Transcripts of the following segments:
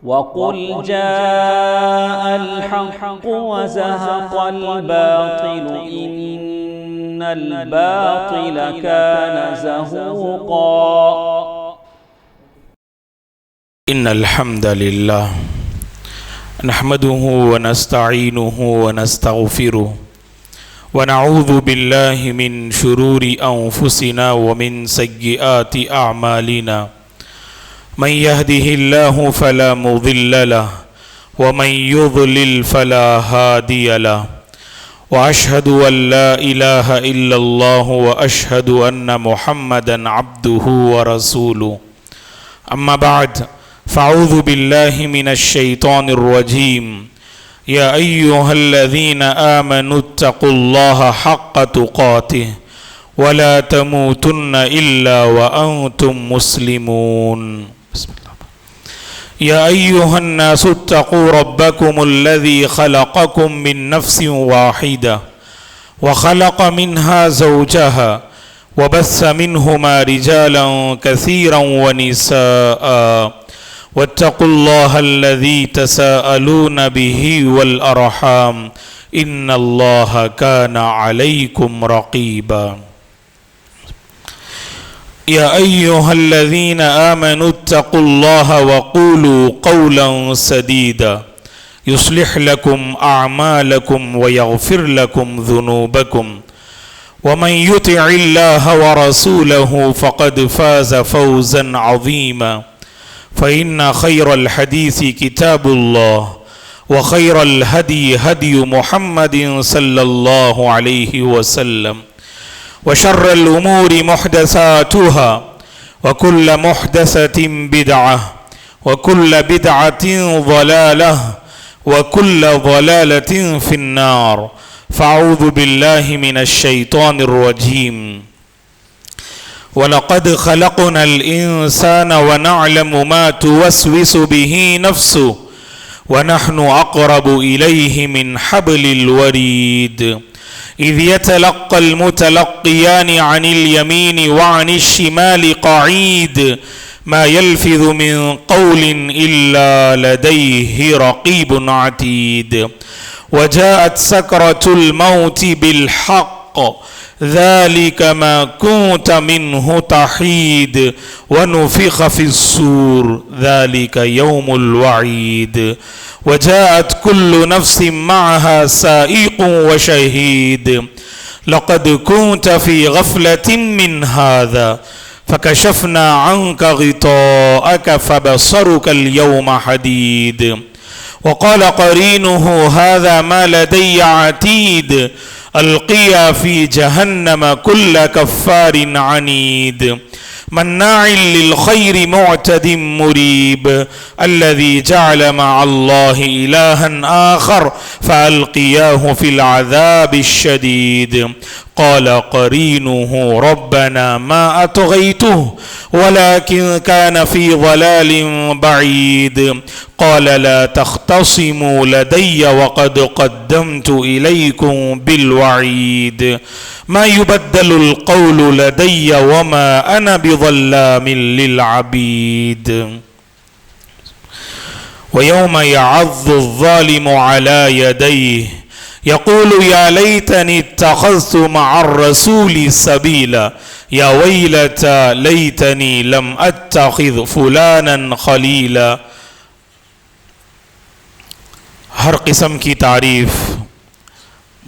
وقل جاء الحق وزهق الباطل إن الباطل كان زهوقا إن الحمد لله نحمده ونستعينه ونستغفره ونعوذ بالله من شرور أنفسنا ومن سيئات أعمالنا من يهده الله فلا مضل له ومن يضلل فلا هادي له وأشهد أن لا إله إلا الله وأشهد أن محمدا عبده ورسوله أما بعد فأعوذ بالله من الشيطان الرجيم يا أيها الذين آمنوا اتقوا الله حق تقاته ولا تموتن إلا وأنتم مسلمون بسم الله. يا أيها الناس اتقوا ربكم الذي خلقكم من نفس واحدة وخلق منها زوجها وبث منهما رجالا كثيرا ونساء واتقوا الله الذي تساءلون به والأرحام إن الله كان عليكم رقيبا يا أيها الذين آمنوا اتقوا الله وقولوا قولا سديدا يصلح لكم أعمالكم ويغفر لكم ذنوبكم ومن يطع الله ورسوله فقد فاز فوزا عظيما فإن خير الحديث كتاب الله وخير الهدي هدي محمد صلى الله عليه وسلم وشر الأمور محدثاتها وكل محدثة بدعة وكل بدعة ضلالة وكل ضلالة في النار فأعوذ بالله من الشيطان الرجيم وَلَقَدْ خَلَقْنَا الْإِنسَانَ وَنَعْلَمُ مَا تُوَسْوِسُ بِهِ نَفْسُهُ وَنَحْنُ أَقْرَبُ إِلَيْهِ مِنْ حَبْلِ الْوَرِيدِ إِذْ يَتَلَقَّى الْمُتَلَقِّيَانِ عَنِ الْيَمِينِ وَعَنِ الشِّمَالِ قَعِيدٌ مَا يَلْفِظُ مِنْ قَوْلٍ إِلَّا لَدَيْهِ رَقِيبٌ عَتِيدٌ وَجَاءَتْ سَكْرَةُ الْمَوْتِ بِالْحَقِّ ذلك ما كنت منه تحيد ونفخ في الصور ذلك يوم الوعيد وجاءت كل نفس معها سائق وشهيد لقد كنت في غفلة من هذا فكشفنا عنك غطاءك فبصرك اليوم حديد وقال قرينه هذا ما لدي عتيد القيا في جهنم كل كفار عنيد مناع للخير معتد مريب الذي جعل مع الله إلها آخر فألقياه في العذاب الشديد قال قرينه ربنا ما أطغيته ولكن كان في ضلال بعيد قال لا تختصموا لدي وقد قدمت إليكم بالوعيد ما يبدل القول لدي وما أنا بظلام للعبيد ويوم يعض الظالم على يديه يقول يا ليتني اتخذت مع الرسول سبيلا يا ويلتى ليتني لم أتخذ فلانا خليلا ہر قسم کی تعریف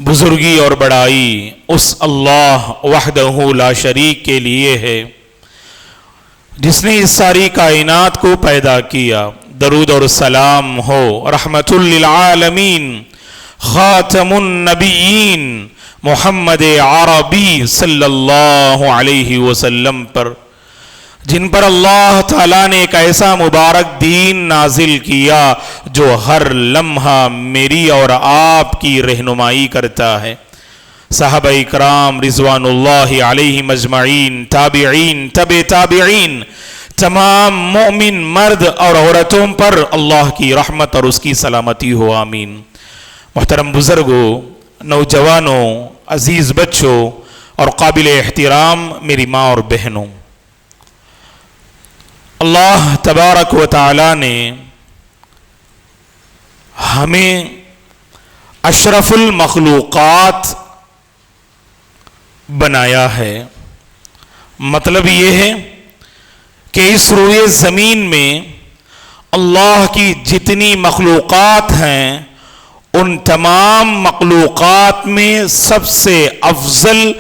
بزرگی اور بڑائی اس اللہ وحدہ لا شریک کے لیے ہے جس نے اس ساری کائنات کو پیدا کیا. درود اور سلام ہو رحمت للعالمین خاتم النبیین محمد عربی صلی اللہ علیہ وسلم پر، جن پر اللہ تعالیٰ نے ایک ایسا مبارک دین نازل کیا جو ہر لمحہ میری اور آپ کی رہنمائی کرتا ہے. صحابہ اکرام رضوان اللہ علیہم اجمعین، تابعین، تبع تابعین، تمام مومن مرد اور عورتوں پر اللہ کی رحمت اور اس کی سلامتی ہو، آمین. محترم بزرگوں، نوجوانوں، عزیز بچوں اور قابل احترام میری ماں اور بہنوں، اللہ تبارک و تعالی نے ہمیں اشرف المخلوقات بنایا ہے۔ مطلب یہ ہے کہ اس روئے زمین میں اللہ کی جتنی مخلوقات ہیں ان تمام مخلوقات میں سب سے افضل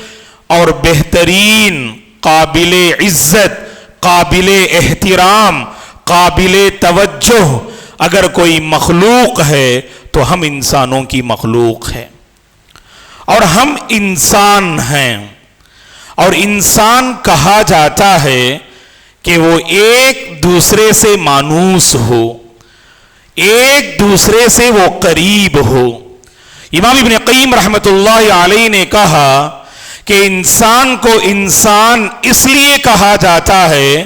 اور بہترین، قابل عزت، قابل احترام، قابل توجہ اگر کوئی مخلوق ہے تو ہم انسانوں کی مخلوق ہے، اور ہم انسان ہیں۔ اور انسان کہا جاتا ہے کہ وہ ایک دوسرے سے مانوس ہو، ایک دوسرے سے وہ قریب ہو۔ امام ابن قیم رحمۃ اللہ علیہ نے کہا کہ انسان کو انسان اس لیے کہا جاتا ہے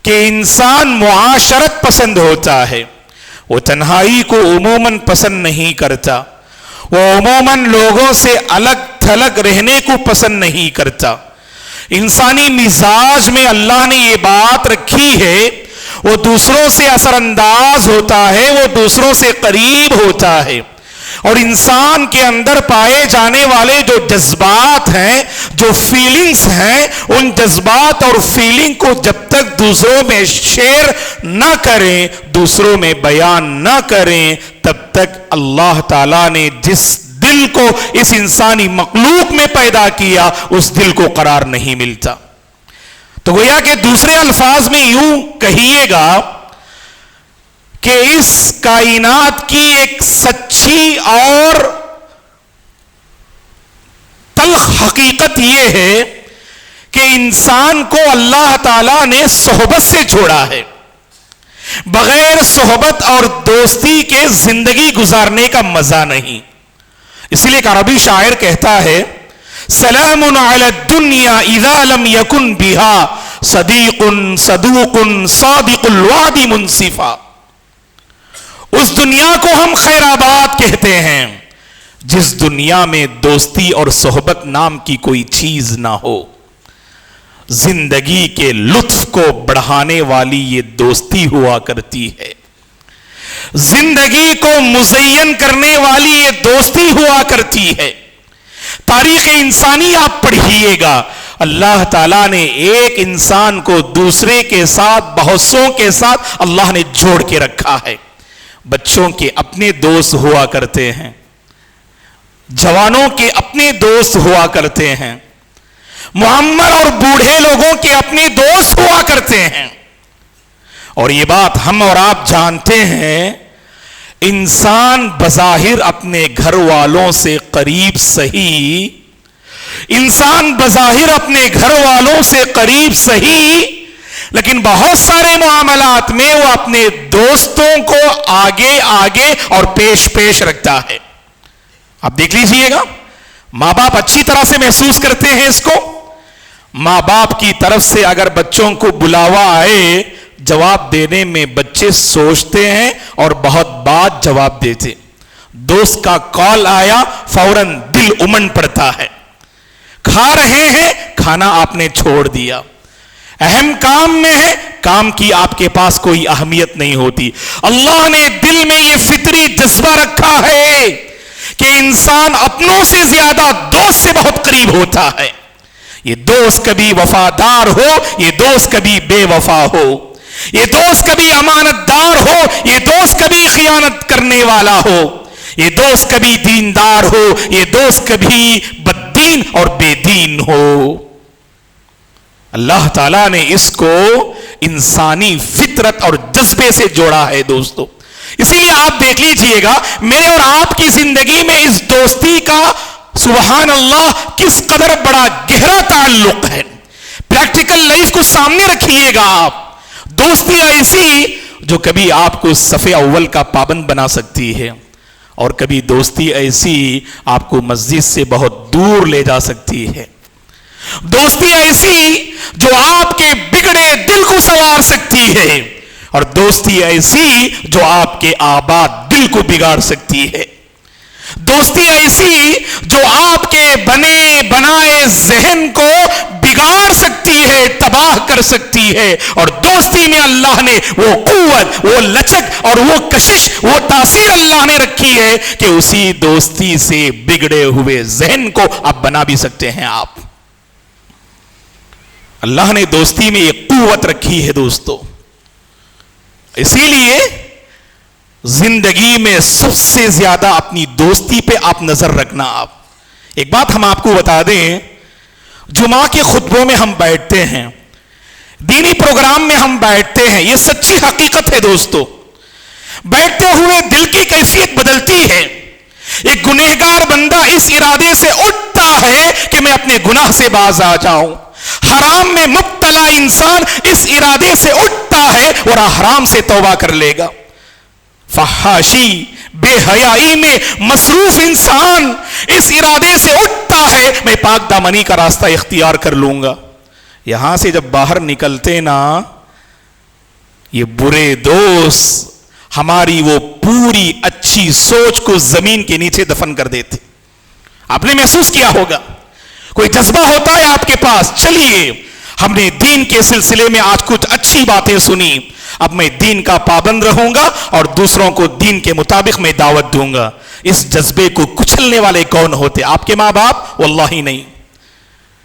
کہ انسان معاشرت پسند ہوتا ہے، وہ تنہائی کو عموماً پسند نہیں کرتا، وہ عموماً لوگوں سے الگ تھلگ رہنے کو پسند نہیں کرتا۔ انسانی مزاج میں اللہ نے یہ بات رکھی ہے، وہ دوسروں سے اثر انداز ہوتا ہے، وہ دوسروں سے قریب ہوتا ہے، اور انسان کے اندر پائے جانے والے جو جذبات ہیں، جو فیلنگز ہیں، ان جذبات اور فیلنگ کو جب تک دوسروں میں شیئر نہ کریں، دوسروں میں بیان نہ کریں، تب تک اللہ تعالیٰ نے جس دل کو اس انسانی مخلوق میں پیدا کیا اس دل کو قرار نہیں ملتا۔ تو گویا کہ دوسرے الفاظ میں یوں کہیے گا کہ اس کائنات کی ایک سچی اور تلخ حقیقت یہ ہے کہ انسان کو اللہ تعالیٰ نے صحبت سے چھوڑا ہے۔ بغیر صحبت اور دوستی کے زندگی گزارنے کا مزہ نہیں۔ اسی لیے ایک عربی شاعر کہتا ہے، سلام علی الدنیا اذا لم یکن بها صدیق صدوق صادق الوعد منصفا۔ اس دنیا کو ہم خیر آباد کہتے ہیں جس دنیا میں دوستی اور صحبت نام کی کوئی چیز نہ ہو۔ زندگی کے لطف کو بڑھانے والی یہ دوستی ہوا کرتی ہے، زندگی کو مزین کرنے والی یہ دوستی ہوا کرتی ہے۔ تاریخ انسانی آپ پڑھیے گا، اللہ تعالیٰ نے ایک انسان کو دوسرے کے ساتھ، بہت سوں کے ساتھ اللہ نے جوڑ کے رکھا ہے۔ بچوں کے اپنے دوست ہوا کرتے ہیں، جوانوں کے اپنے دوست ہوا کرتے ہیں، معمر اور بوڑھے لوگوں کے اپنے دوست ہوا کرتے ہیں۔ اور یہ بات ہم اور آپ جانتے ہیں، انسان بظاہر اپنے گھر والوں سے قریب سہی، انسان بظاہر اپنے گھر والوں سے قریب سہی، لیکن بہت سارے معاملات میں وہ اپنے دوستوں کو آگے آگے اور پیش پیش رکھتا ہے۔ آپ دیکھ لیجئے گا، ماں باپ اچھی طرح سے محسوس کرتے ہیں اس کو۔ ماں باپ کی طرف سے اگر بچوں کو بلاوا آئے، جواب دینے میں بچے سوچتے ہیں اور بہت بات جواب دیتے۔ دوست کا کال آیا، فوراً دل امن پڑتا ہے۔ کھا رہے ہیں، کھانا آپ نے چھوڑ دیا۔ اہم کام میں ہے، کام کی آپ کے پاس کوئی اہمیت نہیں ہوتی۔ اللہ نے دل میں یہ فطری جذبہ رکھا ہے کہ انسان اپنوں سے زیادہ دوست سے بہت قریب ہوتا ہے۔ یہ دوست کبھی وفادار ہو، یہ دوست کبھی بے وفا ہو، یہ دوست کبھی امانت دار ہو، یہ دوست کبھی خیانت کرنے والا ہو، یہ دوست کبھی دیندار ہو، یہ دوست کبھی بددین اور بے دین ہو۔ اللہ تعالیٰ نے اس کو انسانی فطرت اور جذبے سے جوڑا ہے دوستو۔ اسی لیے آپ دیکھ لیجئے گا میرے اور آپ کی زندگی میں اس دوستی کا سبحان اللہ کس قدر بڑا گہرا تعلق ہے۔ پریکٹیکل لائف کو سامنے رکھیے گا آپ۔ دوستی ایسی جو کبھی آپ کو صف اول کا پابند بنا سکتی ہے، اور کبھی دوستی ایسی آپ کو مسجد سے بہت دور لے جا سکتی ہے۔ دوستی ایسی جو آپ کے بگڑے دل کو سنوار سکتی ہے، اور دوستی ایسی جو آپ کے آباد دل کو بگاڑ سکتی ہے۔ دوستی ایسی جو آپ کے بنے بنائے ذہن کو بگاڑ سکتی ہے، تباہ کر سکتی ہے. اور دوستی میں اللہ نے وہ قوت، وہ لچک اور وہ کشش، وہ تاثیر اللہ نے رکھی ہے کہ اسی دوستی سے بگڑے ہوئے ذہن کو آپ بنا بھی سکتے ہیں. آپ اللہ نے دوستی میں یہ قوت رکھی ہے دوستو. اسی لیے زندگی میں سب سے زیادہ اپنی دوستی پہ آپ نظر رکھنا. آپ ایک بات ہم آپ کو بتا دیں، جمعہ کے خطبوں میں ہم بیٹھتے ہیں، دینی پروگرام میں ہم بیٹھتے ہیں، یہ سچی حقیقت ہے دوستو. بیٹھتے ہوئے دل کی کیفیت بدلتی ہے. ایک گنہگار بندہ اس ارادے سے اٹھتا ہے کہ میں اپنے گناہ سے باز آ جاؤں. حرام میں مبتلا انسان اس ارادے سے اٹھتا ہے اور حرام سے توبہ کر لے گا. فحاشی بے حیائی میں مصروف انسان اس ارادے سے اٹھتا ہے میں پاک دامنی کا راستہ اختیار کر لوں گا. یہاں سے جب باہر نکلتے نا، یہ برے دوست ہماری وہ پوری اچھی سوچ کو زمین کے نیچے دفن کر دیتے. آپ نے محسوس کیا ہوگا، کوئی جذبہ ہوتا ہے آپ کے پاس، چلیے ہم نے دین کے سلسلے میں آج کچھ اچھی باتیں سنی، اب میں دین کا پابند رہوں گا اور دوسروں کو دین کے مطابق میں دعوت دوں گا. اس جذبے کو کچلنے والے کون ہوتے؟ آپ کے ماں باپ؟ واللہ نہیں.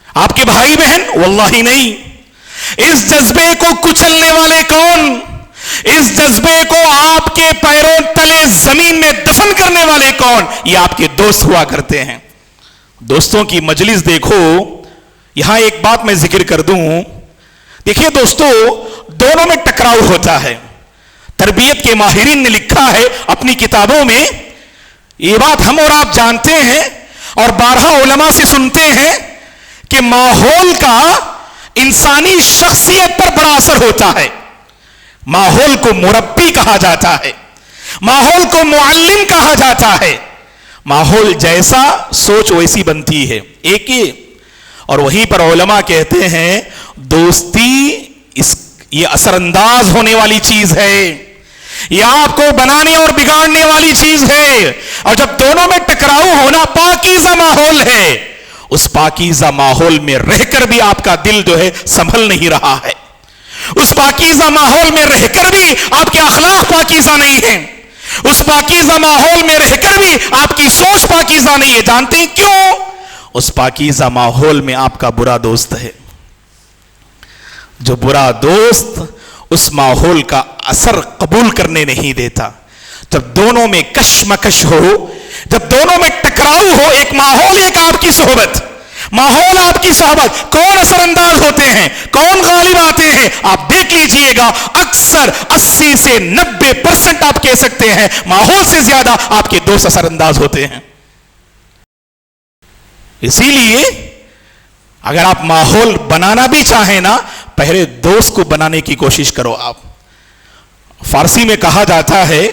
آپ کے بھائی بہن؟ واللہ نہیں. اس جذبے کو کچلنے والے کون؟ اس جذبے کو آپ کے پیروں تلے زمین میں دفن کرنے والے کون؟ یہ آپ کے دوست ہوا کرتے ہیں. دوستوں کی مجلس دیکھو. یہاں ایک بات میں ذکر کر دوں، دیکھیے دوستو، دونوں میں ٹکراؤ ہوتا ہے. تربیت کے ماہرین نے لکھا ہے اپنی کتابوں میں، یہ بات ہم اور آپ جانتے ہیں اور بارہا علماء سے سنتے ہیں کہ ماحول کا انسانی شخصیت پر بڑا اثر ہوتا ہے. ماحول کو مربی کہا جاتا ہے، ماحول کو معلم کہا جاتا ہے. ماحول جیسا سوچ ویسی بنتی ہے. ایک ہی اور وہیں پر علماء کہتے ہیں دوستی یہ اثر انداز ہونے والی چیز ہے، یہ آپ کو بنانے اور بگاڑنے والی چیز ہے. اور جب دونوں میں ٹکراؤ ہونا پاکیزہ ماحول ہے، اس پاکیزہ ماحول میں رہ کر بھی آپ کا دل جو ہے سنبھل نہیں رہا ہے. اس پاکیزہ ماحول میں رہ کر بھی آپ کے اخلاق پاکیزہ نہیں ہیں. اس پاکیزہ ماحول میں رہ کر بھی آپ کی سوچ پاکیزہ نہیں ہے. جانتے ہیں کیوں؟ اس پاکیزہ ماحول میں آپ کا برا دوست ہے. جو برا دوست اس ماحول کا اثر قبول کرنے نہیں دیتا. جب دونوں میں کشمکش ہو، جب دونوں میں ٹکراؤ ہو، ایک ماحول ایک آپ کی صحبت، ماحول آپ کی صحبت، کون اثر انداز ہوتے ہیں، کون غالب آتے ہیں؟ آپ دیکھ لیجئے گا اکثر 80 سے 90% آپ کہہ سکتے ہیں ماحول سے زیادہ آپ کے دوست اثر انداز ہوتے ہیں. اسی لیے اگر آپ ماحول بنانا بھی چاہیں نا، پہلے دوست کو بنانے کی کوشش کرو. آپ فارسی میں کہا جاتا ہے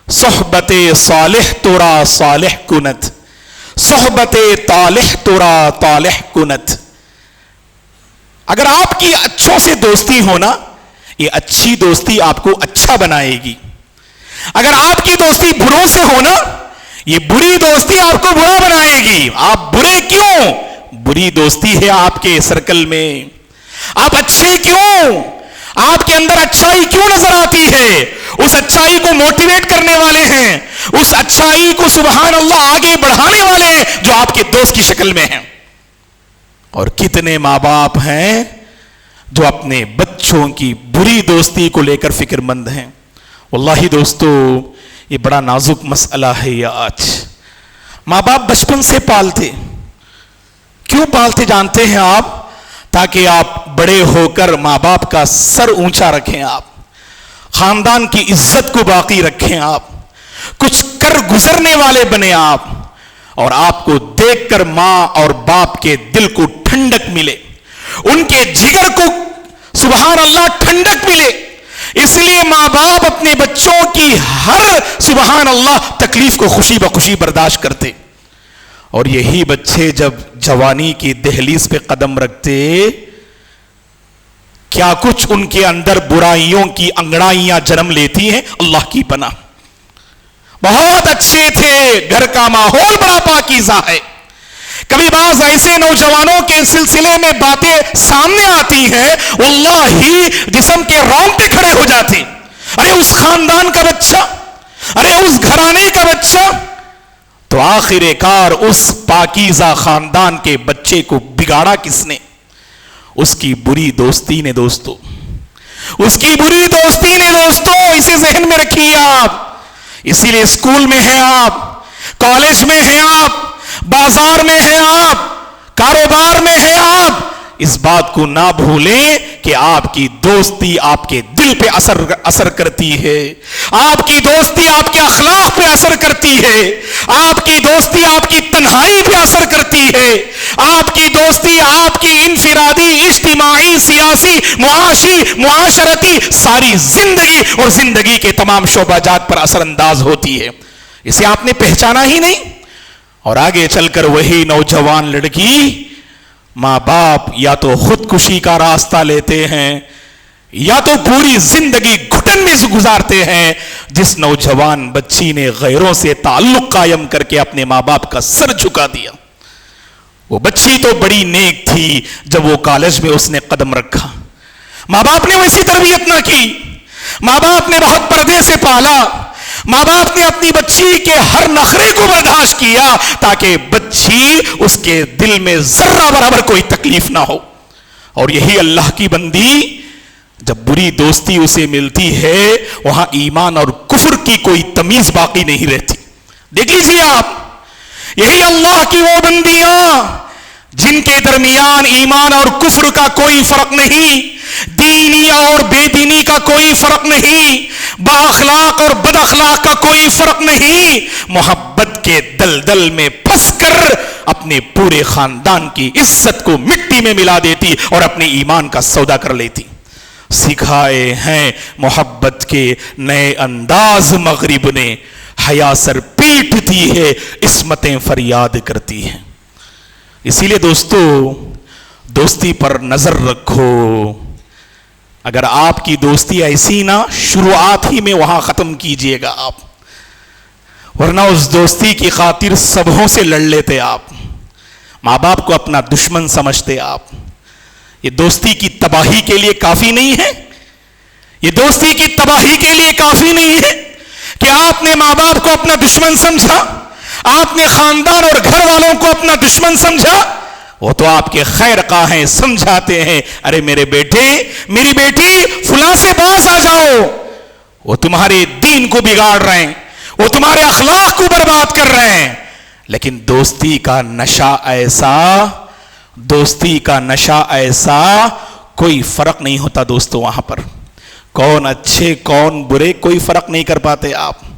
صحبت صالح تورا صالح کنت، صحبت طالح تورا طالح کنت. اگر آپ کی اچھوں سے دوستی ہونا، یہ اچھی دوستی آپ کو اچھا بنائے گی. اگر آپ کی دوستی بروں سے ہونا، یہ بری دوستی آپ کو برا بنائے گی. آپ برے کیوں؟ بری دوستی ہے آپ کے سرکل میں. آپ اچھے کیوں؟ آپ کے اندر اچھائی کیوں نظر آتی ہے؟ اس اچھائی کو موٹیویٹ کرنے والے ہیں، اس اچھائی کو سبحان اللہ آگے بڑھانے والے ہیں جو آپ کے دوست کی شکل میں ہیں. اور کتنے ماں باپ ہیں جو اپنے بچوں کی بری دوستی کو لے کر فکر مند ہیں. واللہ دوستو یہ بڑا نازک مسئلہ ہے. یہ آج ماں باپ بچپن سے پالتے، کیوں پالتے جانتے ہیں آپ؟ تاکہ آپ بڑے ہو کر ماں باپ کا سر اونچا رکھیں، آپ خاندان کی عزت کو باقی رکھیں، آپ کچھ کر گزرنے والے بنے آپ، اور آپ کو دیکھ کر ماں اور باپ کے دل کو ٹھنڈک ملے، ان کے جگر کو سبحان اللہ ٹھنڈک ملے. اس لیے ماں باپ اپنے بچوں کی ہر سبحان اللہ تکلیف کو خوشی بخوشی برداشت کرتے. اور یہی بچے جب جوانی کی دہلیز پہ قدم رکھتے، کیا کچھ ان کے اندر برائیوں کی انگڑائیاں جنم لیتی ہیں. اللہ کی پناہ. بہت اچھے تھے، گھر کا ماحول بڑا پاکیزہ ہے، کبھی بعض ایسے نوجوانوں کے سلسلے میں باتیں سامنے آتی ہیں واللہ ہی جسم کے رونگٹے کھڑے ہو جاتے. ارے اس خاندان کا بچہ، ارے اس گھرانے کا بچہ. تو آخر کار اس پاکیزہ خاندان کے بچے کو بگاڑا کس نے؟ اس کی بری دوستی نے دوستو، اس کی بری دوستی نے دوستو. اسے ذہن میں رکھیے آپ. اسی لیے اسکول میں ہیں آپ، کالج میں ہیں آپ، بازار میں ہیں آپ، کاروبار میں ہیں آپ، اس بات کو نہ بھولیں کہ آپ کی دوستی آپ کے دل پہ اثر کرتی ہے. آپ کی دوستی آپ کے اخلاق پہ اثر کرتی ہے. آپ کی دوستی آپ کی تنہائی پہ اثر کرتی ہے. آپ کی دوستی آپ کی انفرادی، اجتماعی، سیاسی، معاشی، معاشرتی ساری زندگی اور زندگی کے تمام شعبہ جات پر اثر انداز ہوتی ہے. اسے آپ نے پہچانا ہی نہیں، اور آگے چل کر وہی نوجوان لڑکی، ماں باپ یا تو خودکشی کا راستہ لیتے ہیں یا تو پوری زندگی گھٹن میں گزارتے ہیں. جس نوجوان بچی نے غیروں سے تعلق قائم کر کے اپنے ماں باپ کا سر جھکا دیا، وہ بچی تو بڑی نیک تھی. جب وہ کالج میں اس نے قدم رکھا، ماں باپ نے ویسی تربیت نہ کی، ماں باپ نے بہت پردے سے پالا، ماں باپ نے اپنی بچی کے ہر نخرے کو برداشت کیا تاکہ بچی اس کے دل میں ذرہ برابر کوئی تکلیف نہ ہو. اور یہی اللہ کی بندی، جب بری دوستی اسے ملتی ہے وہاں ایمان اور کفر کی کوئی تمیز باقی نہیں رہتی. دیکھ لیجیے آپ، یہی اللہ کی وہ بندیاں جن کے درمیان ایمان اور کفر کا کوئی فرق نہیں، دینی اور بے دینی کا کوئی فرق نہیں، با اخلاق اور بد اخلاق کا کوئی فرق نہیں، محبت کے دلدل میں پھنس کر اپنے پورے خاندان کی عزت کو مٹی میں ملا دیتی اور اپنے ایمان کا سودا کر لیتی. سکھائے ہیں محبت کے نئے انداز مغرب نے، حیا سر پیٹتی ہے، عصمتیں فریاد کرتی ہیں. اسی لیے دوستو، دوستی پر نظر رکھو. اگر آپ کی دوستی ایسی نہ، شروعات ہی میں وہاں ختم کیجئے گا آپ، ورنہ اس دوستی کی خاطر سبوں سے لڑ لیتے آپ، ماں باپ کو اپنا دشمن سمجھتے آپ. یہ دوستی کی تباہی کے لیے کافی نہیں ہے، یہ دوستی کی تباہی کے لیے کافی نہیں ہے کہ آپ نے ماں باپ کو اپنا دشمن سمجھا، آپ نے خاندان اور گھر والوں کو اپنا دشمن سمجھا. وہ تو آپ کے خیر خواہ ہیں، سمجھاتے ہیں، ارے میرے بیٹے، میری بیٹی، فلاں سے باز آ جاؤ، وہ تمہارے دین کو بگاڑ رہے ہیں، وہ تمہارے اخلاق کو برباد کر رہے ہیں. لیکن دوستی کا نشہ ایسا، دوستی کا نشہ ایسا، کوئی فرق نہیں ہوتا دوستو. وہاں پر کون اچھے کون برے کوئی فرق نہیں کر پاتے آپ.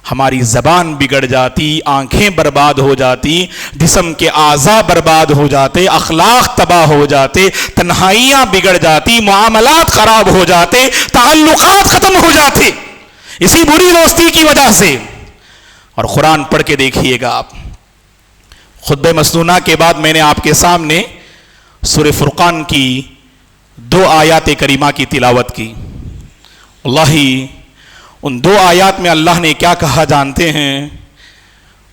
ہماری زبان بگڑ جاتی، آنکھیں برباد ہو جاتی، جسم کے اعضاء برباد ہو جاتے، اخلاق تباہ ہو جاتے، تنہائیاں بگڑ جاتی، معاملات خراب ہو جاتے، تعلقات ختم ہو جاتے اسی بری دوستی کی وجہ سے. اور قرآن پڑھ کے دیکھیے گا آپ. خطبہ مسنونہ کے بعد میں نے آپ کے سامنے سورہ فرقان کی 2 آیات کریمہ کی تلاوت کی. اللہ ان 2 آیات میں اللہ نے کیا کہا جانتے ہیں؟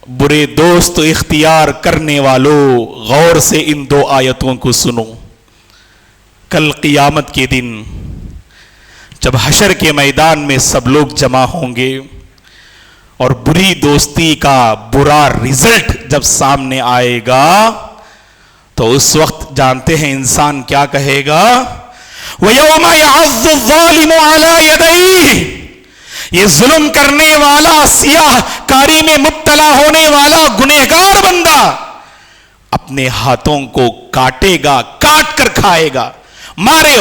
برے دوست اختیار کرنے والوں، غور سے ان 2 آیتوں کو سنو. کل قیامت کے دن جب حشر کے میدان میں سب لوگ جمع ہوں گے اور بری دوستی کا برا رزلٹ جب سامنے آئے گا تو اس وقت جانتے ہیں انسان کیا کہے گا؟ وَيَوْمَ يَعَضُّ الظَّالِمُ عَلَى يَدَيْهِ. یہ ظلم کرنے والا، سیاہ کاری میں مبتلا ہونے والا گنہگار بندہ اپنے ہاتھوں کو کاٹے گا، کاٹ کر کھائے گا، مارے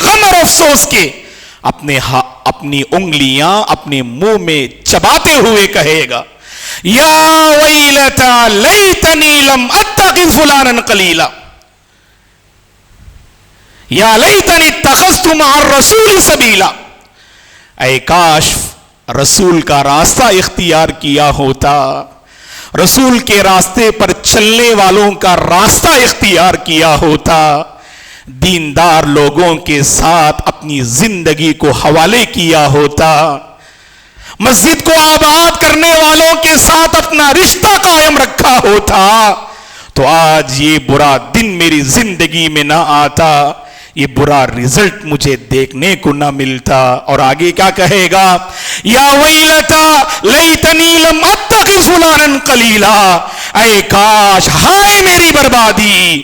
غم اور افسوس کے اپنی انگلیاں اپنے منہ میں چباتے ہوئے کہے گا، یا ویلتا لیتنی لم اتخذ فلانا قلیلا، یا لیتنی اتخذت مع الرسول سبیلا. اے کاش رسول کا راستہ اختیار کیا ہوتا، رسول کے راستے پر چلنے والوں کا راستہ اختیار کیا ہوتا، دیندار لوگوں کے ساتھ اپنی زندگی کو حوالے کیا ہوتا، مسجد کو آباد کرنے والوں کے ساتھ اپنا رشتہ قائم رکھا ہوتا. تو آج یہ برا دن میری زندگی میں نہ آتا، یہ برا رزلٹ مجھے دیکھنے کو نہ ملتا۔ اور آگے کیا کہے گا؟ یا ویلتا لیتنی لم اتخذ فلانا قلیلا، اے کاش، ہائے میری بربادی،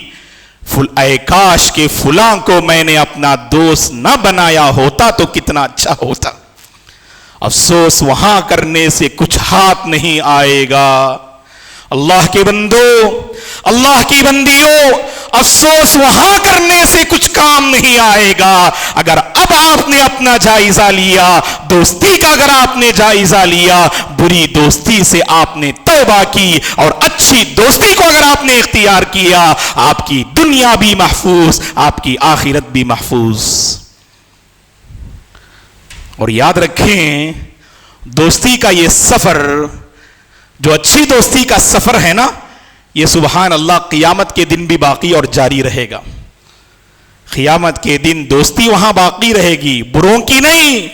اے کاش کہ فلاں کو میں نے اپنا دوست نہ بنایا ہوتا تو کتنا اچھا ہوتا۔ افسوس وہاں کرنے سے کچھ ہاتھ نہیں آئے گا۔ اللہ کے بندو، اللہ کی بندیوں، افسوس وہاں کرنے سے کچھ کام نہیں آئے گا۔ اگر اب آپ نے اپنا جائزہ لیا، دوستی کا اگر آپ نے جائزہ لیا، بری دوستی سے آپ نے توبہ کی اور اچھی دوستی کو اگر آپ نے اختیار کیا، آپ کی دنیا بھی محفوظ، آپ کی آخرت بھی محفوظ۔ اور یاد رکھیں، دوستی کا یہ سفر، جو اچھی دوستی کا سفر ہے نا، یہ سبحان اللہ قیامت کے دن بھی باقی اور جاری رہے گا۔ قیامت کے دن دوستی وہاں باقی رہے گی، بروں کی نہیں۔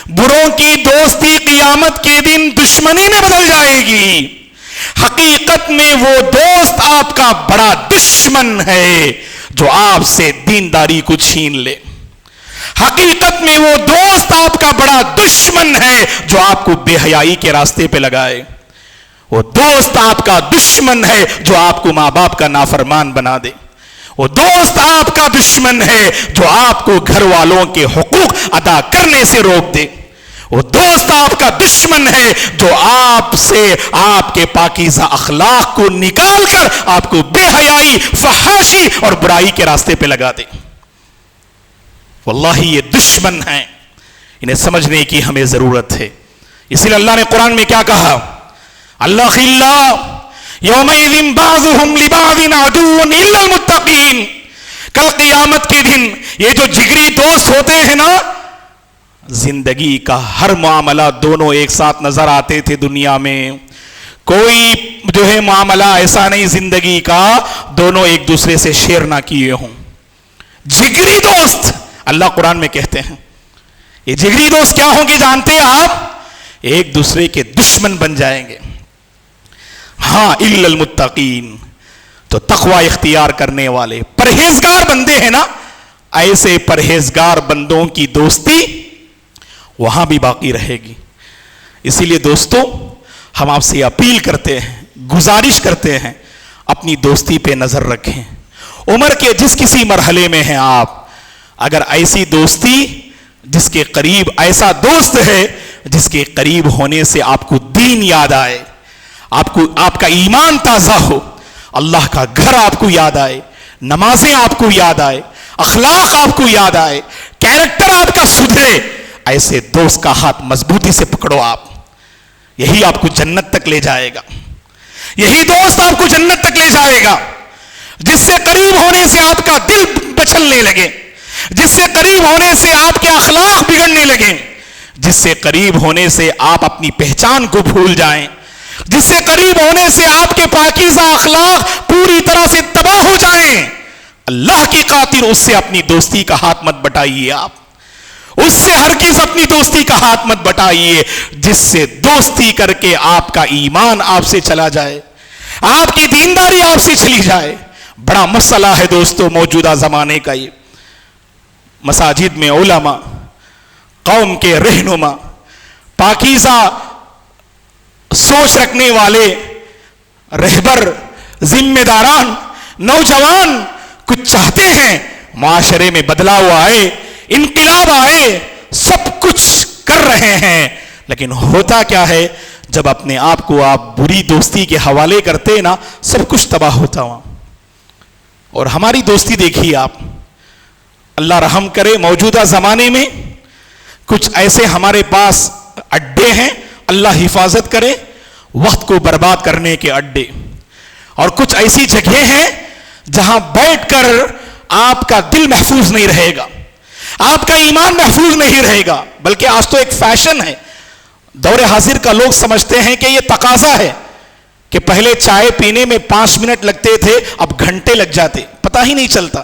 بروں کی دوستی قیامت کے دن دشمنی میں بدل جائے گی۔ حقیقت میں وہ دوست آپ کا بڑا دشمن ہے جو آپ سے دینداری کو چھین لے۔ حقیقت میں وہ دوست آپ کا بڑا دشمن ہے جو آپ کو بے حیائی کے راستے پہ لگائے۔ وہ دوست آپ کا دشمن ہے جو آپ کو ماں باپ کا نافرمان بنا دے۔ وہ دوست آپ کا دشمن ہے جو آپ کو گھر والوں کے حقوق ادا کرنے سے روک دے۔ وہ دوست آپ کا دشمن ہے جو آپ سے آپ کے پاکیزہ اخلاق کو نکال کر آپ کو بے حیائی، فحاشی اور برائی کے راستے پہ لگا دے۔ واللہ یہ دشمن ہیں، انہیں سمجھنے کی ہمیں ضرورت ہے۔ اسی لیے اللہ نے قرآن میں کیا کہا؟ اللہ خلا یومئذ بعضهم لبعض عدو الا المتقین۔ کل قیامت کے دن یہ جو جگری دوست ہوتے ہیں نا، زندگی کا ہر معاملہ دونوں ایک ساتھ نظر آتے تھے دنیا میں، کوئی جو ہے معاملہ ایسا نہیں زندگی کا دونوں ایک دوسرے سے شیئر نہ کیے ہوں۔ جگری دوست اللہ قرآن میں کہتے ہیں، یہ جگری دوست کیا ہوں گے جانتے ہیں آپ؟ ایک دوسرے کے دشمن بن جائیں گے۔ ہاں الا المتقین، تو تقوی اختیار کرنے والے پرہیزگار بندے ہیں نا، ایسے پرہیزگار بندوں کی دوستی وہاں بھی باقی رہے گی۔ اسی لیے دوستو، ہم آپ سے اپیل کرتے ہیں، گزارش کرتے ہیں، اپنی دوستی پہ نظر رکھیں۔ عمر کے جس کسی مرحلے میں ہیں آپ، اگر ایسی دوستی جس کے قریب ایسا دوست ہے جس کے قریب ہونے سے آپ کو دین یاد آئے، آپ کا ایمان تازہ ہو، اللہ کا گھر آپ کو یاد آئے، نمازیں آپ کو یاد آئے، اخلاق آپ کو یاد آئے، کیریکٹر آپ کا سدھرے، ایسے دوست کا ہاتھ مضبوطی سے پکڑو آپ، یہی آپ کو جنت تک لے جائے گا۔ یہی دوست آپ کو جنت تک لے جائے گا، جس سے قریب ہونے سے آپ کا دل مچلنے لگے، جس سے قریب ہونے سے آپ کے اخلاق بگڑنے لگیں، جس سے قریب ہونے سے آپ اپنی پہچان کو بھول جائیں، جس سے قریب ہونے سے آپ کے پاکیزہ اخلاق پوری طرح سے تباہ ہو جائیں۔ اللہ کی خاطر اس سے اپنی دوستی کا ہاتھ مت بٹائیے، آپ اس سے ہرگز اپنی دوستی کا ہاتھ مت بٹائیے، جس سے دوستی کر کے آپ کا ایمان آپ سے چلا جائے، آپ کی دینداری آپ سے چلی جائے۔ بڑا مسئلہ ہے دوستو موجودہ زمانے کا۔ یہ مساجد میں علماء، قوم کے رہنما، پاکیزہ سوچ رکھنے والے رہبر، ذمہ داران، نوجوان کچھ چاہتے ہیں معاشرے میں بدلاؤ آئے، انقلاب آئے، سب کچھ کر رہے ہیں، لیکن ہوتا کیا ہے جب اپنے آپ کو آپ بری دوستی کے حوالے کرتے نا، سب کچھ تباہ ہوتا وہاں۔ اور ہماری دوستی دیکھیے آپ، اللہ رحم کرے موجودہ زمانے میں کچھ ایسے ہمارے پاس اڈے ہیں، اللہ حفاظت کرے، وقت کو برباد کرنے کے اڈے، اور کچھ ایسی جگہیں ہیں جہاں بیٹھ کر آپ کا دل محفوظ نہیں رہے گا، آپ کا ایمان محفوظ نہیں رہے گا، بلکہ آج تو ایک فیشن ہے دور حاضر کا، لوگ سمجھتے ہیں کہ یہ تقاضا ہے کہ پہلے چائے پینے میں 5 منٹ لگتے تھے، اب گھنٹے لگ جاتے، پتہ ہی نہیں چلتا۔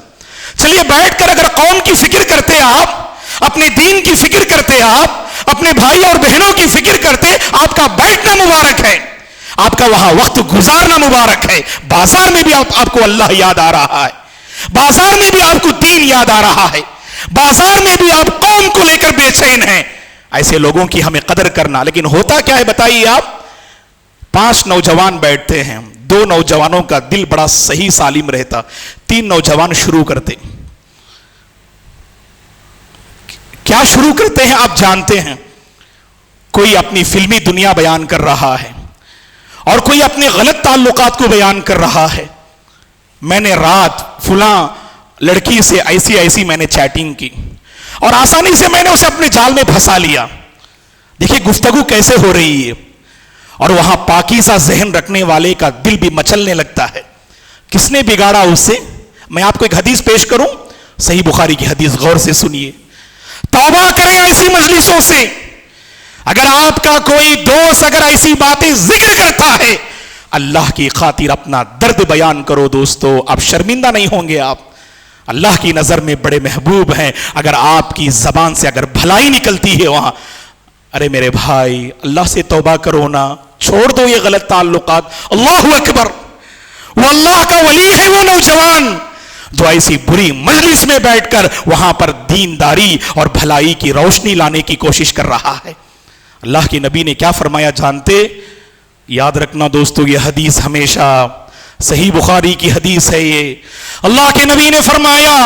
چلیے بیٹھ کر اگر قوم کی فکر کرتے آپ، اپنے دین کی فکر کرتے آپ، اپنے بھائی اور بہنوں کی فکر کرتے، آپ کا بیٹھنا مبارک ہے، آپ کا وہاں وقت گزارنا مبارک ہے. بازار میں بھی آپ کو اللہ یاد آ رہا ہے, بازار میں بھی آپ کو دین یاد آ رہا ہے, بازار میں بھی آپ قوم کو لے کر بے چین ہیں. ایسے لوگوں کی ہمیں قدر کرنا. لیکن ہوتا کیا ہے بتائیے آپ, 5 نوجوان بیٹھتے ہیں, 2 نوجوانوں کا دل بڑا صحیح سالم رہتا, 3 نوجوان شروع کرتے. کیا شروع کرتے ہیں آپ جانتے ہیں؟ کوئی اپنی فلمی دنیا بیان کر رہا ہے اور کوئی اپنے غلط تعلقات کو بیان کر رہا ہے. میں نے رات فلاں لڑکی سے ایسی میں نے چیٹنگ کی اور آسانی سے میں نے اسے اپنے جال میں پھنسا لیا. دیکھیے گفتگو کیسے ہو رہی ہے, اور وہاں پاکیزہ ذہن رکھنے والے کا دل بھی مچلنے لگتا ہے. کس نے بگاڑا اس سے؟ میں آپ کو ایک حدیث پیش کروں, صحیح بخاری کی حدیث, غور سے سنیے. توبہ کریں ایسی مجلسوں سے. اگر آپ کا کوئی دوست اگر ایسی باتیں ذکر کرتا ہے, اللہ کی خاطر اپنا درد بیان کرو دوستو, آپ شرمندہ نہیں ہوں گے. آپ اللہ کی نظر میں بڑے محبوب ہیں. اگر آپ کی زبان سے اگر بھلائی نکلتی ہے وہاں, ارے میرے بھائی اللہ سے توبہ کرو نا, چھوڑ دو یہ غلط تعلقات. اللہ اکبر, وہ اللہ کا ولی ہے وہ نوجوان جو ایسی بری مجلس میں بیٹھ کر وہاں پر دینداری اور بھلائی کی روشنی لانے کی کوشش کر رہا ہے. اللہ کے نبی نے کیا فرمایا جانتے؟ یاد رکھنا دوستو, یہ حدیث ہمیشہ صحیح بخاری کی حدیث ہے. یہ اللہ کے نبی نے فرمایا,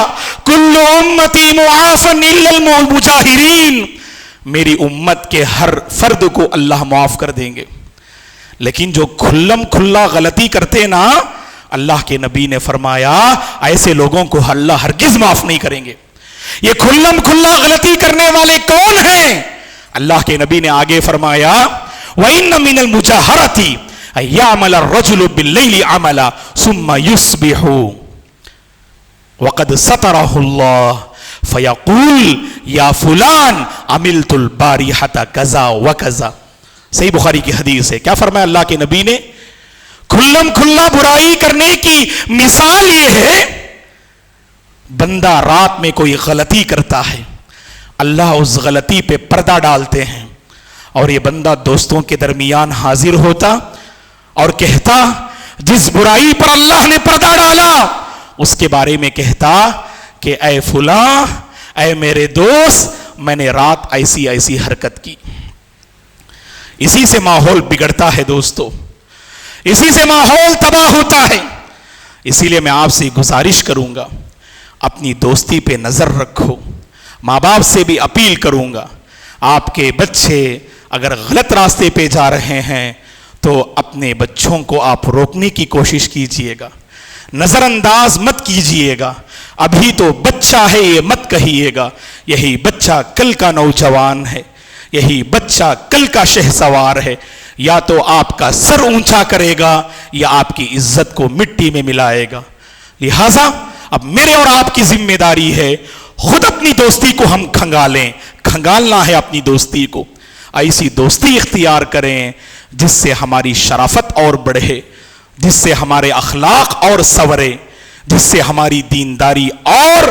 کل امتی معافا الا المجاہرین, میری امت کے ہر فرد کو اللہ معاف کر دیں گے, لیکن جو کھلم کھلا غلطی کرتے نا, اللہ کے نبی نے فرمایا ایسے لوگوں کو اللہ ہرگز معاف نہیں کریں گے. یہ کھلم کھلا غلطی کرنے والے کون ہیں؟ اللہ کے نبی نے آگے فرمایا, وَإِنَّ مِنَ الْمُجَاهَرَةِ أَن يَعْمَلَ الرَّجُلُ بِاللَّيْلِ عَمَلًا ثُمَّ يُصْبِحُ وَقَدْ سَتَرَهُ اللَّهُ فَيَقُولُ يَا فُلَانَ عَمِلْتُ الْبَارِحَةَ كَذَا وَكَذَا. صحیح بخاری کی حدیث ہے. کیا فرمایا اللہ کے نبی نے؟ کھلم کھلا برائی کرنے کی مثال یہ ہے, بندہ رات میں کوئی غلطی کرتا ہے, اللہ اس غلطی پہ پردہ ڈالتے ہیں, اور یہ بندہ دوستوں کے درمیان حاضر ہوتا اور کہتا, جس برائی پر اللہ نے پردہ ڈالا اس کے بارے میں کہتا کہ اے فلاں, اے میرے دوست, میں نے رات ایسی حرکت کی. اسی سے ماحول بگڑتا ہے دوستو, اسی سے ماحول تباہ ہوتا ہے. اسی لیے میں آپ سے گزارش کروں گا, اپنی دوستی پہ نظر رکھو. ماں باپ سے بھی اپیل کروں گا, آپ کے بچے اگر غلط راستے پہ جا رہے ہیں تو اپنے بچوں کو آپ روکنے کی کوشش کیجئے گا, نظر انداز مت کیجئے گا. ابھی تو بچہ ہے یہ مت کہیے گا, یہی بچہ کل کا نوجوان ہے, یہی بچہ کل کا شہسوار ہے. یا تو آپ کا سر اونچا کرے گا یا آپ کی عزت کو مٹی میں ملائے گا. لہٰذا اب میرے اور آپ کی ذمہ داری ہے, خود اپنی دوستی کو ہم کھنگالیں, کھنگالنا ہے اپنی دوستی کو. ایسی دوستی اختیار کریں جس سے ہماری شرافت اور بڑھے, جس سے ہمارے اخلاق اور سنورے, جس سے ہماری دینداری اور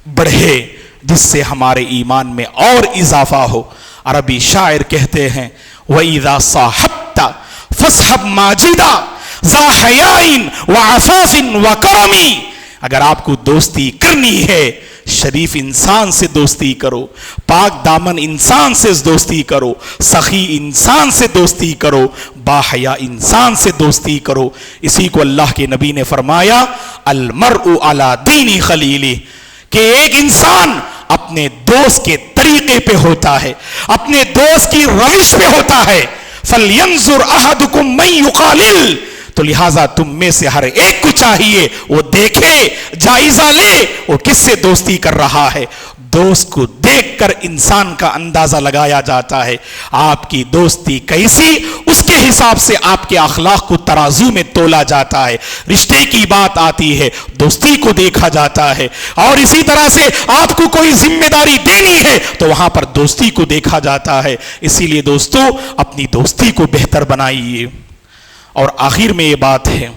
بڑھے, جس سے ہمارے ایمان میں اور اضافہ ہو. عربی شاعر کہتے ہیں, وَإِذَا صَاحَبْتَ فَاصْحَبْ مَاجِدًا ذَا حَيَاءٍ وَعَفَافٍ وَكَرَمٍ. اگر آپ کو دوستی کرنی ہے, شریف انسان سے دوستی کرو, پاک دامن انسان سے دوستی کرو, سخی انسان سے دوستی کرو, باحیا انسان سے دوستی کرو. اسی کو اللہ کے نبی نے فرمایا, المرء علی دین خلیلہ, کہ ایک انسان اپنے دوست کے طریقے پہ ہوتا ہے, اپنے دوست کی روش پہ ہوتا ہے. فَلْيَنْظُرْ أَحَدُكُمْ مَنْ يُخَالِلْ, تو لہٰذا تم میں سے ہر ایک کو چاہیے وہ دیکھے, جائزہ لے وہ کس سے دوستی کر رہا ہے. دوست کو دیکھ کر انسان کا اندازہ لگایا جاتا ہے. آپ کی دوستی کیسی, اس کے حساب سے آپ کے اخلاق کو ترازو میں تولا جاتا ہے. رشتے کی بات آتی ہے, دوستی کو دیکھا جاتا ہے. اور اسی طرح سے آپ کو کوئی ذمہ داری دینی ہے تو وہاں پر دوستی کو دیکھا جاتا ہے. اسی لیے دوستو اپنی دوستی کو بہتر بنائیے. اور آخر میں یہ بات ہے,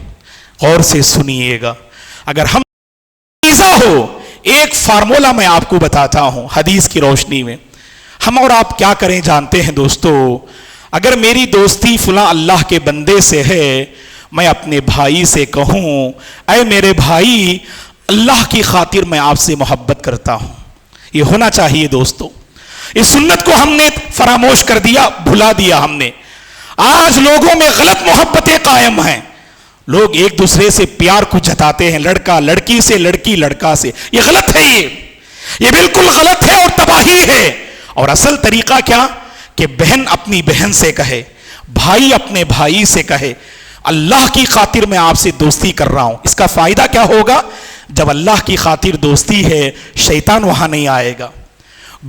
غور سے سنیے گا, اگر ہم ہو, ایک فارمولا میں آپ کو بتاتا ہوں حدیث کی روشنی میں. ہم اور آپ کیا کریں جانتے ہیں دوستو, اگر میری دوستی فلاں اللہ کے بندے سے ہے، میں اپنے بھائی سے کہوں اے میرے بھائی اللہ کی خاطر میں آپ سے محبت کرتا ہوں، یہ ہونا چاہیے دوستو۔ اس سنت کو ہم نے فراموش کر دیا، بھلا دیا ہم نے۔ آج لوگوں میں غلط محبتیں قائم ہیں، لوگ ایک دوسرے سے پیار کو جتاتے ہیں، لڑکا لڑکی سے، لڑکی لڑکا سے، یہ غلط ہے، یہ بالکل غلط ہے اور تباہی ہے۔ اور اصل طریقہ کیا کہ بہن اپنی بہن سے کہے، بھائی اپنے بھائی سے کہے اللہ کی خاطر میں آپ سے دوستی کر رہا ہوں۔ اس کا فائدہ کیا ہوگا؟ جب اللہ کی خاطر دوستی ہے، شیطان وہاں نہیں آئے گا،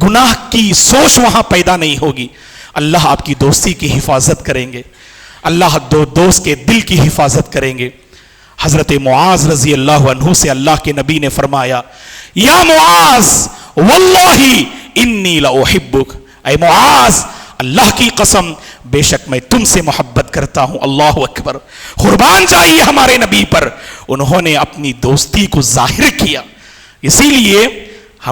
گناہ کی سوچ وہاں پیدا نہیں ہوگی، اللہ آپ کی دوستی کی حفاظت کریں گے، اللہ دوست کے دل کی حفاظت کریں گے۔ حضرت معاذ رضی اللہ عنہ سے اللہ کے نبی نے فرمایا، یا معاذ واللہ انی لأحبک، اے معاذ اللہ کی قسم بے شک میں تم سے محبت کرتا ہوں۔ اللہ اکبر، قربان جائیے ہمارے نبی پر، انہوں نے اپنی دوستی کو ظاہر کیا۔ اسی لیے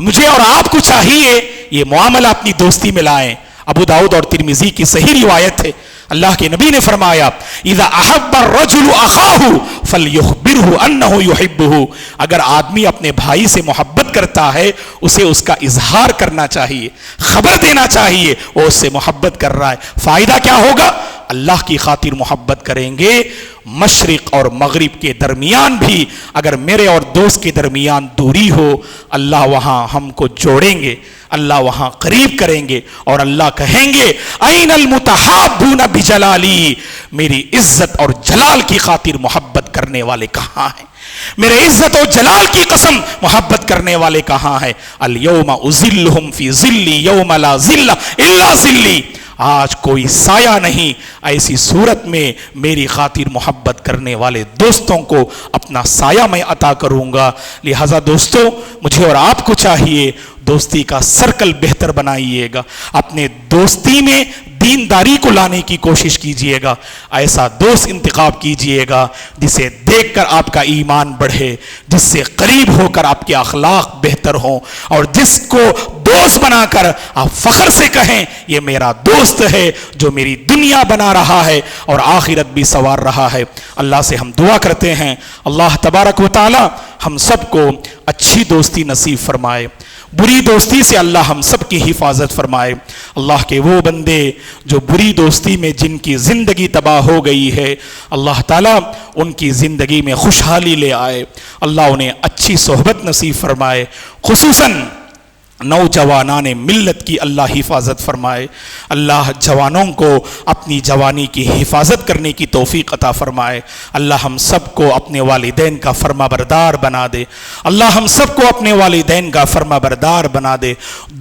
مجھے اور آپ کو چاہیے یہ معاملہ اپنی دوستی میں لائیں۔ ابو داؤد اور ترمذی کی صحیح روایت ہے، اللہ کے نبی نے فرمایا اذا احب الرجل اخاہ فلیخبرہ انہ یحبہ، اگر آدمی اپنے بھائی سے محبت کرتا ہے اسے اس کا اظہار کرنا چاہیے، خبر دینا چاہیے وہ اس سے محبت کر رہا ہے۔ فائدہ کیا ہوگا؟ اللہ کی خاطر محبت کریں گے، مشرق اور مغرب کے درمیان بھی اگر میرے اور دوست کے درمیان دوری ہو، اللہ وہاں ہم کو جوڑیں گے، اللہ وہاں قریب کریں گے، اور اللہ کہیں گے این المتحابون بجلالی، میری عزت اور جلال کی خاطر محبت کرنے والے کہاں ہیں؟ میرے عزت و جلال کی قسم محبت کرنے والے کہاں ہیں؟ الیوم اذلہم فی ظلی یوم لا ظل الا ظلی، آج کوئی سایہ نہیں، ایسی صورت میں میری خاطر محبت کرنے والے دوستوں کو اپنا سایہ میں عطا کروں گا۔ لہذا دوستو مجھے اور آپ کو چاہیے دوستی کا سرکل بہتر بنائیے گا، اپنے دوستی میں دینداری کو لانے کی کوشش کیجئے گا، ایسا دوست انتخاب کیجئے گا جسے دیکھ کر آپ کا ایمان بڑھے، جس سے قریب ہو کر آپ کے اخلاق بہتر ہوں، اور جس کو دوست بنا کر آپ فخر سے کہیں یہ میرا دوست ہے جو میری دنیا بنا رہا ہے اور آخرت بھی سنوار رہا ہے۔ اللہ سے ہم دعا کرتے ہیں اللہ تبارک و تعالی ہم سب کو اچھی دوستی نصیب فرمائے، بری دوستی سے اللہ ہم سب کی حفاظت فرمائے۔ اللہ کے وہ بندے جو بری دوستی میں جن کی زندگی تباہ ہو گئی ہے، اللہ تعالیٰ ان کی زندگی میں خوشحالی لے آئے، اللہ انہیں اچھی صحبت نصیب فرمائے، خصوصاً نوجوانان ملت کی اللہ حفاظت فرمائے، اللہ جوانوں کو اپنی جوانی کی حفاظت کرنے کی توفیق عطا فرمائے، اللہ ہم سب کو اپنے والدین کا فرما بردار بنا دے، اللہ ہم سب کو اپنے والدین کا فرما بردار بنا دے،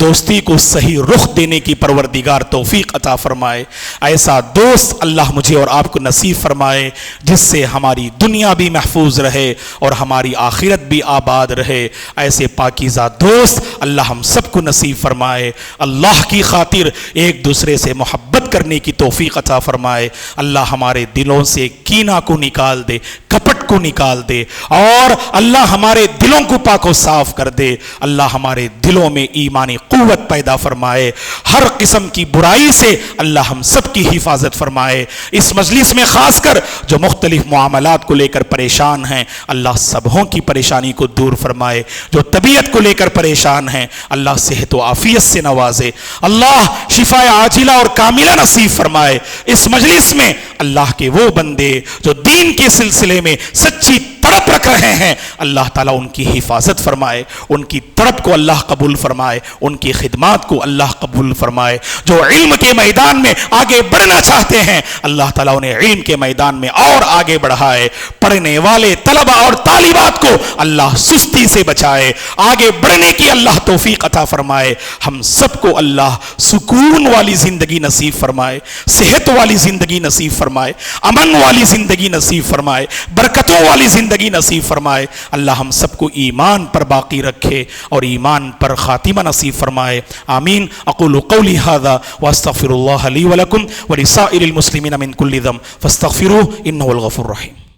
دوستی کو صحیح رخ دینے کی پروردگار توفیق عطا فرمائے، ایسا دوست اللہ مجھے اور آپ کو نصیب فرمائے جس سے ہماری دنیا بھی محفوظ رہے اور ہماری آخرت بھی آباد رہے، ایسے پاکیزہ دوست اللہ ہم سب کو نصیب فرمائے، اللہ کی خاطر ایک دوسرے سے محبت کرنے کی توفیق عطا فرمائے، اللہ ہمارے دلوں سے کینہ کو نکال دے، کپٹ کو نکال دے، اور اللہ ہمارے دلوں کو پاک و صاف کر دے، اللہ ہمارے دلوں میں ایمانی قوت پیدا فرمائے، ہر قسم کی برائی سے اللہ ہم سب کی حفاظت فرمائے۔ اس مجلس میں خاص کر جو مختلف معاملات کو لے کر پریشان ہیں اللہ سبوں کی پریشانی کو دور فرمائے، جو طبیعت کو لے کر پریشان ہیں اللہ صحت و عافیت سے نوازے، اللہ شفاء عاجلہ اور کاملہ نصیب فرمائے۔ اس مجلس میں اللہ کے وہ بندے جو دین کے سلسلے میں سچی تڑپ رکھ رہے ہیں اللہ تعالیٰ ان کی حفاظت فرمائے، ان کی تڑپ کو اللہ قبول فرمائے، ان کی خدمات کو اللہ قبول فرمائے، جو علم کے میدان میں آگے بڑھنا چاہتے ہیں اللہ تعالیٰ انہیں علم کے میدان میں اور آگے بڑھائے، پڑھنے والے طلبہ اور طالبات کو اللہ سستی سے بچائے، آگے بڑھنے کی اللہ توفیق عطا فرمائے، ہم سب کو اللہ سکون والی زندگی نصیب فرمائے، صحت والی زندگی نصیب فرمائے، امن والی زندگی نصیب فرمائے، برکتوں والی زندگی نصیب فرمائے، اللہ ہم سب کو ایمان پر باقی رکھے اور ایمان پر خاتمہ نصیب فرمائے، آمین۔ اقول قولی ھذا واستغفر اللہ لی ولکم ولسائر المسلمین من کل ذنب فاستغفروہ انہ الغفور الرحیم۔